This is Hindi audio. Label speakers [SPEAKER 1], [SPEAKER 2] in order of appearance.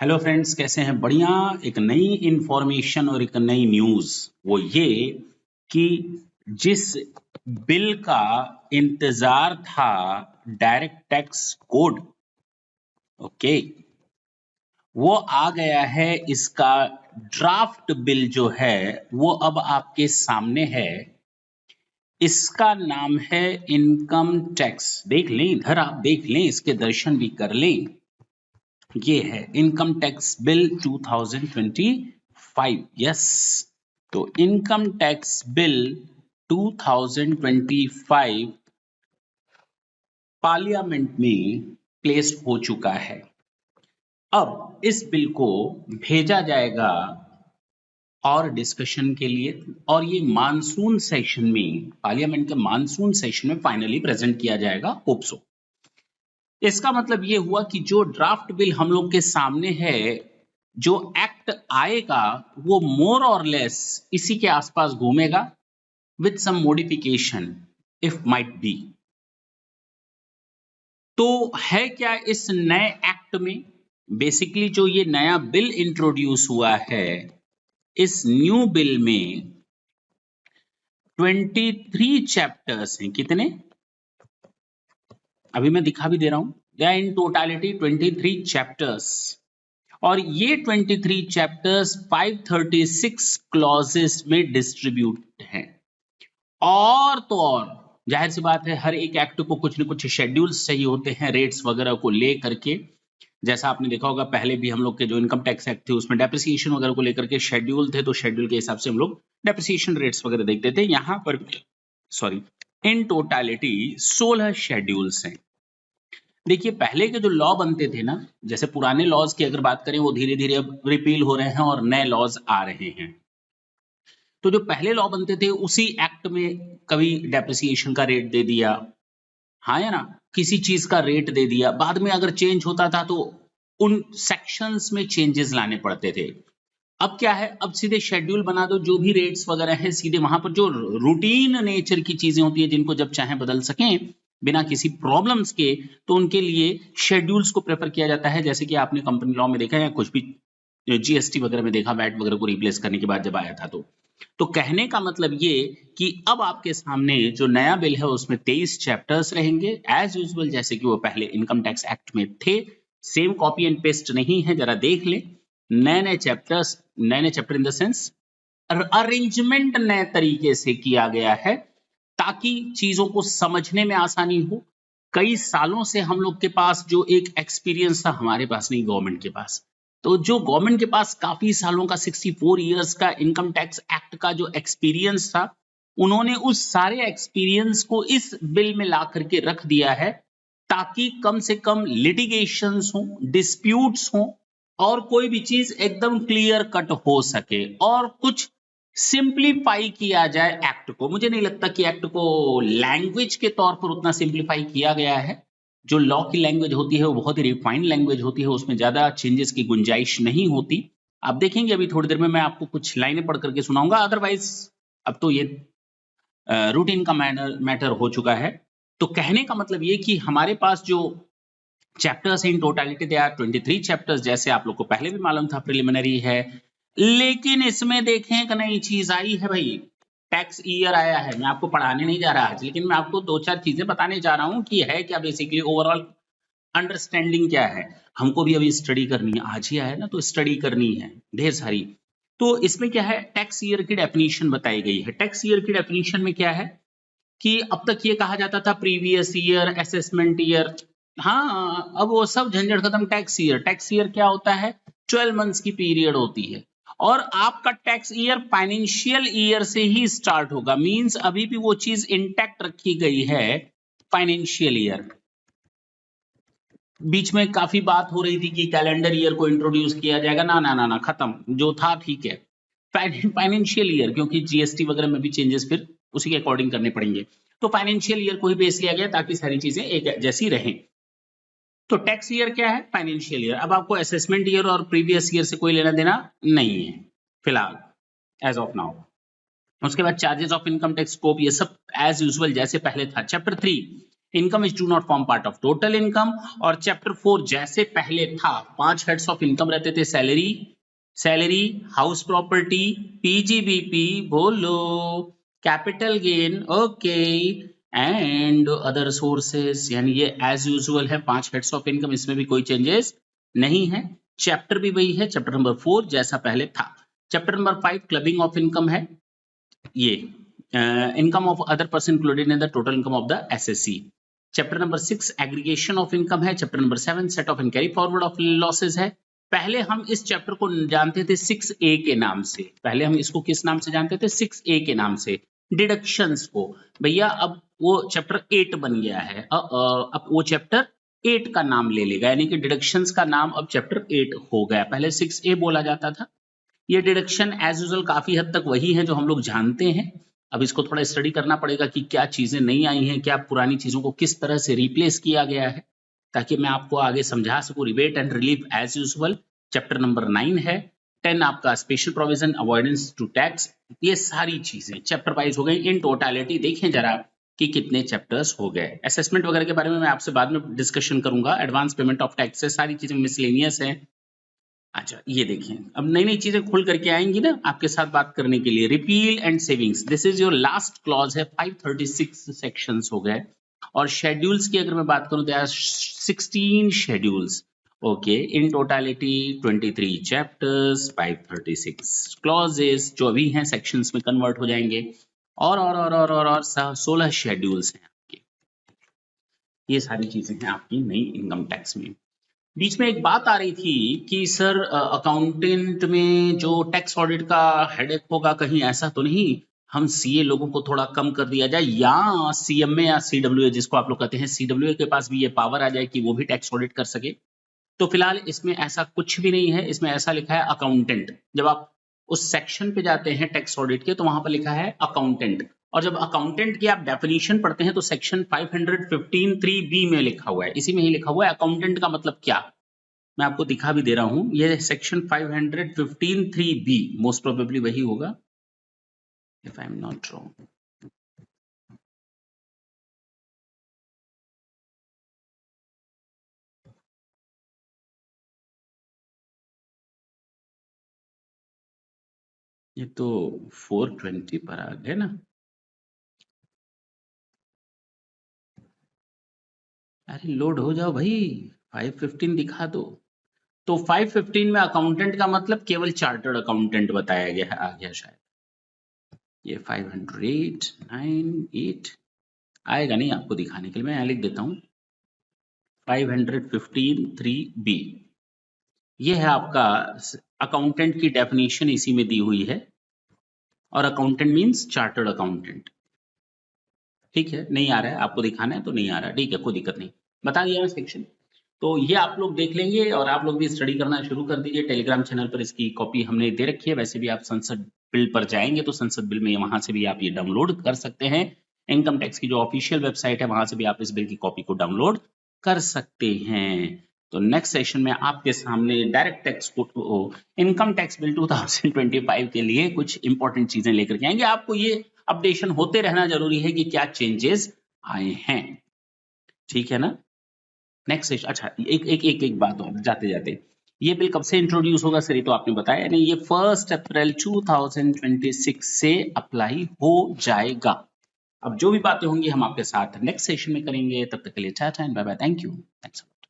[SPEAKER 1] हेलो फ्रेंड्स, कैसे हैं? बढ़िया। एक नई इंफॉर्मेशन और एक नई न्यूज़, वो ये कि जिस बिल का इंतजार था, डायरेक्ट टैक्स कोड, ओके, वो आ गया है। इसका ड्राफ्ट बिल जो है वो अब आपके सामने है। इसका नाम है इनकम टैक्स। देख लें, इधर आप देख लें, इसके दर्शन भी कर लें। ये है इनकम टैक्स बिल 2025। यस, तो इनकम टैक्स बिल 2025 पार्लियामेंट में प्लेस्ड हो चुका है। अब इस बिल को भेजा जाएगा और डिस्कशन के लिए, और ये मानसून सेशन में, पार्लियामेंट के मानसून सेशन में फाइनली प्रेजेंट किया जाएगा, होप सो। इसका मतलब ये हुआ कि जो ड्राफ्ट बिल हम लोग के सामने है, जो एक्ट आएगा, वो मोर और लेस इसी के आसपास घूमेगा, with some modification if might be. तो है क्या इस नए एक्ट में? बेसिकली जो ये नया बिल इंट्रोड्यूस हुआ है, इस न्यू बिल में 23 चैप्टर्स हैं। कितने? अभी मैं दिखा भी दे रहा हूं। इन टोटालिटी 23 चैप्टर्स, और ये 23 चैप्टर्स 536 क्लॉजेस में डिस्ट्रीब्यूट हैं। और तो और जाहिर सी बात है, हर एक एक्ट को कुछ न कुछ शेड्यूल्स चाहिए होते हैं, रेट्स वगैरह को ले करके। जैसा आपने देखा होगा, पहले भी हम लोग के जो इनकम टैक्स एक्ट थे उसमें डेप्रिसिएशन वगैरह को लेकर के शेड्यूल थे, तो शेड्यूल के हिसाब से हम लोग डेप्रिसिएशन रेट्स वगैरह देखते थे। यहाँ पर इन टोटालिटी 16 शेड्यूल्स हैं। देखिए, पहले के जो लॉ बनते थे ना, जैसे पुराने लॉज की अगर बात करें, वो धीरे धीरे अब रिपील हो रहे हैं और नए लॉज आ रहे हैं। तो जो पहले लॉ बनते थे, उसी एक्ट में कभी डेप्रिसिएशन का रेट दे दिया, हाँ या ना, किसी चीज का रेट दे दिया, बाद में अगर चेंज होता था तो उन सेक्शंस में चेंजेस लाने पड़ते थे। अब क्या है, अब सीधे शेड्यूल बना दो, जो भी रेट्स वगैरह हैं सीधे वहां पर, जो रूटीन नेचर की चीजें होती है जिनको जब चाहे बदल सकें बिना किसी प्रॉब्लम्स के, तो उनके लिए शेड्यूल्स को प्रेफर किया जाता है। जैसे कि आपने कंपनी लॉ में देखा है, कुछ भी जीएसटी वगैरह में देखा, वैट वगैरह को रिप्लेस करने के बाद जब आया था। तो कहने का मतलब ये कि अब आपके सामने जो नया बिल है उसमें 23 चैप्टर्स रहेंगे एज यूजुअल, जैसे कि वो पहले इनकम टैक्स एक्ट में थे। सेम कॉपी एंड पेस्ट नहीं है, जरा देख ले। नए नए chapter in the sense arrangement नए तरीके से किया गया है, ताकि चीजों को समझने में आसानी हो। कई सालों से हम लोग के पास जो एक एक्सपीरियंस था, हमारे पास नहीं, गवर्नमेंट के पास, तो जो गवर्नमेंट के पास काफी सालों का 64 इयर्स का इनकम टैक्स एक्ट का जो एक्सपीरियंस था, उन्होंने उस सारे एक्सपीरियंस को इस बिल में ला करके रख दिया है, ताकि कम से कम लिटिगेशंस हो, डिस्प्यूट्स हो, और कोई भी चीज एकदम क्लियर कट हो सके, और कुछ सिंप्लीफाई किया जाए एक्ट को। मुझे नहीं लगता कि एक्ट को लैंग्वेज के तौर पर उतना सिंप्लीफाई किया गया है। जो लॉ की लैंग्वेज होती है वो बहुत ही रिफाइंड लैंग्वेज होती है, उसमें ज्यादा चेंजेस की गुंजाइश नहीं होती। आप देखेंगे अभी थोड़ी देर में मैं आपको कुछ लाइनें पढ़ करके सुनाऊंगा, अदरवाइज अब तो ये रूटीन का मैटर हो चुका है। तो कहने का मतलब ये कि हमारे पास जो chapters in totality they are 23 chapters, जैसे आप लोग को पहले भी मालूम था, प्रिलिमिनरी है। लेकिन इसमें देखें एक नई चीज आई है भाई, टैक्स ईयर आया है। मैं आपको पढ़ाने नहीं जा रहा आज, लेकिन मैं आपको दो चार चीजें बताने जा रहा हूं कि है क्या, बेसिकली ओवरऑल अंडरस्टैंडिंग क्या है। हमको भी अभी स्टडी करनी है, आज ही आया ना, तो स्टडी करनी है ढेर सारी। तो इसमें क्या है, टैक्स ईयर की डेफिनेशन बताई गई है। टैक्स ईयर की डेफिनेशन में क्या है कि अब तक ये कहा जाता था प्रीवियस ईयर, असेसमेंट ईयर। हाँ, अब वो सब झंझट खत्म। टैक्स ईयर क्या होता है? 12 मंथ्स की पीरियड होती है, और आपका टैक्स ईयर फाइनेंशियल ईयर से ही स्टार्ट होगा। मींस अभी भी वो चीज इंटैक्ट रखी गई है, फाइनेंशियल ईयर। बीच में काफी बात हो रही थी कि कैलेंडर ईयर को इंट्रोड्यूस किया जाएगा, ना ना ना ना, खत्म, जो था ठीक है। फाइनेंशियल ईयर, क्योंकि जीएसटी वगैरह में भी चेंजेस फिर उसी के अकॉर्डिंग करने पड़ेंगे, तो फाइनेंशियल ईयर को ही बेस लिया गया ताकि सारी चीजें एक जैसी रहें। तो टैक्स ईयर क्या है? Financial year. अब आपको असेसमेंट ईयर और प्रीवियस ईयर से कोई लेना देना नहीं है फिलहाल, एज ऑफ नाउ। उसके बाद charges of income tax scope, ये सब एज यूजुअल जैसे पहले था। Chapter 3 income is do not form part of total income. और चैप्टर 4 जैसे पहले था, 5 हेड्स ऑफ इनकम रहते थे, salary, salary, house property, PGBP, बोलो, capital gain, okay, and other sources, यानी ये एज यूजुअल है 5 हेड्स ऑफ इनकम, इसमें भी कोई चेंजेस नहीं है। चैप्टर भी वही है, चैप्टर नंबर 4 जैसा पहले था। Chapter number 5 clubbing of income है, ये income of other person included in the total income of the assessee. Chapter number 6 aggregation of income है। Chapter number 7 set off and carry forward of losses है। पहले हम इस चैप्टर को जानते थे 6A के नाम से, पहले हम इसको किस नाम से जानते थे? 6A के नाम से, डिडक्शंस को। भैया अब वो चैप्टर 8 बन गया है, अब वो चैप्टर 8 का नाम ले लेगा, यानी कि डिडक्शंस का नाम अब चैप्टर 8 हो गया, पहले 6A बोला जाता था। ये डिडक्शन एज यूजुअल काफी हद तक वही है जो हम लोग जानते हैं। अब इसको थोड़ा स्टडी करना पड़ेगा कि क्या चीजें नई आई हैं, क्या पुरानी चीजों को किस तरह से रिप्लेस किया गया है, ताकि मैं आपको आगे समझा सकूं। Rebate and relief as usual chapter number 9 है। 10 आपका special provision, avoidance to tax, ये सारी चीजें चैप्टर वाइज हो गई। इन टोटालिटी देखें जरा कि कितने चैप्टर्स हो गए। असेसमेंट वगैरह के बारे में मैं आपसे बाद में डिस्कशन करूंगा। एडवांस पेमेंट ऑफ टैक्सेस, सारी चीजें मिसलेनियस है। अच्छा ये देखें, अब नई नई चीजें खुल करके आएंगी ना आपके साथ बात करने के लिए। Repeal and savings, this is your last clause है, 536 सेक्शंस हो गए। और शेड्यूल्स की अगर मैं बात करूं तो 16 शेड्यूल्स, ओके, इन टोटालिटी 23 चैप्टर्स, 536 क्लॉजेस जो अभी हैं सेक्शंस में कन्वर्ट हो जाएंगे, और 16 शेड्यूल्स हैं आपके। ये सारी चीजें हैं आपकी नई इनकम टैक्स में। बीच में एक बात आ रही थी कि सर अकाउंटेंट में जो टैक्स ऑडिट का हेडेक होगा, कहीं ऐसा तो नहीं हम सीए लोगों को थोड़ा कम कर दिया जाए, या सीएमए या सीडब्ल्यूए जिसको आप लोग कहते हैं, सीडब्ल्यूए के पास भी ये पावर आ जाए कि वो भी टैक्स ऑडिट कर सके? तो फिलहाल इसमें ऐसा कुछ भी नहीं है। इसमें ऐसा लिखा है अकाउंटेंट। जब आप उस सेक्शन पे जाते हैं टैक्स ऑडिट के, तो वहां पर लिखा है अकाउंटेंट, और जब अकाउंटेंट की आप डेफिनेशन पढ़ते हैं तो सेक्शन 515(3)(b) में लिखा हुआ है, इसी में ही लिखा हुआ है अकाउंटेंट का मतलब क्या। मैं आपको दिखा भी दे रहा हूं, ये सेक्शन 515(3)(b) मोस्ट प्रोबेबली वही होगा, if I am not wrong. ये तो 420 पर आ गए ना। अरे लोड हो जाओ भाई, 515 दिखा दो। तो 515 में अकाउंटेंट का मतलब केवल चार्टर्ड अकाउंटेंट बताया गया है, आ गया शायद। ये 508, 9, 8 आएगा नहीं आपको दिखाने के लिए, मैं यहाँ लिख देता हूँ 515(3)(b। ये है आपका अकाउंटेंट की डेफिनेशन, इसी में दी हुई है। और अकाउंटेंट मींस चार्टर्ड अकाउंटेंट। ठीक है, नहीं आ रहा है आपको दिखाना है तो नहीं आ रहा है, ठीक है, कोई दिक्कत नहीं, बता दिया मैं सेक्शन। तो ये आप लोग देख लेंगे, और आप लोग भी स्टडी करना शुरू कर दीजिए। टेलीग्राम चैनल पर इसकी कॉपी हमने दे रखी है। वैसे भी आप संसद बिल पर जाएंगे तो संसद बिल में वहां से भी आप ये डाउनलोड कर सकते हैं। इनकम टैक्स की जो ऑफिशियल वेबसाइट है वहां से भी आप इस बिल की कॉपी को डाउनलोड कर सकते हैं। तो नेक्स्ट सेशन में आपके सामने डायरेक्ट टैक्स को, इनकम टैक्स बिल 2025 के लिए कुछ इंपॉर्टेंट चीजें लेकर के आएंगे। आपको ये अपडेशन होते रहना जरूरी है कि क्या चेंजेस आए हैं, ठीक है ना। नेक्स्ट सेशन, अच्छा एक बात और जाते जाते, ये बिल कब से इंट्रोड्यूस होगा सर? ये तो आपने बताया नहीं, ये 1 अप्रैल 2026 से अप्लाई हो जाएगा। अब जो भी बातें होंगी हम आपके साथ नेक्स्ट सेशन में करेंगे। तब तक के लिए tata and bye bye, thank you, thanks.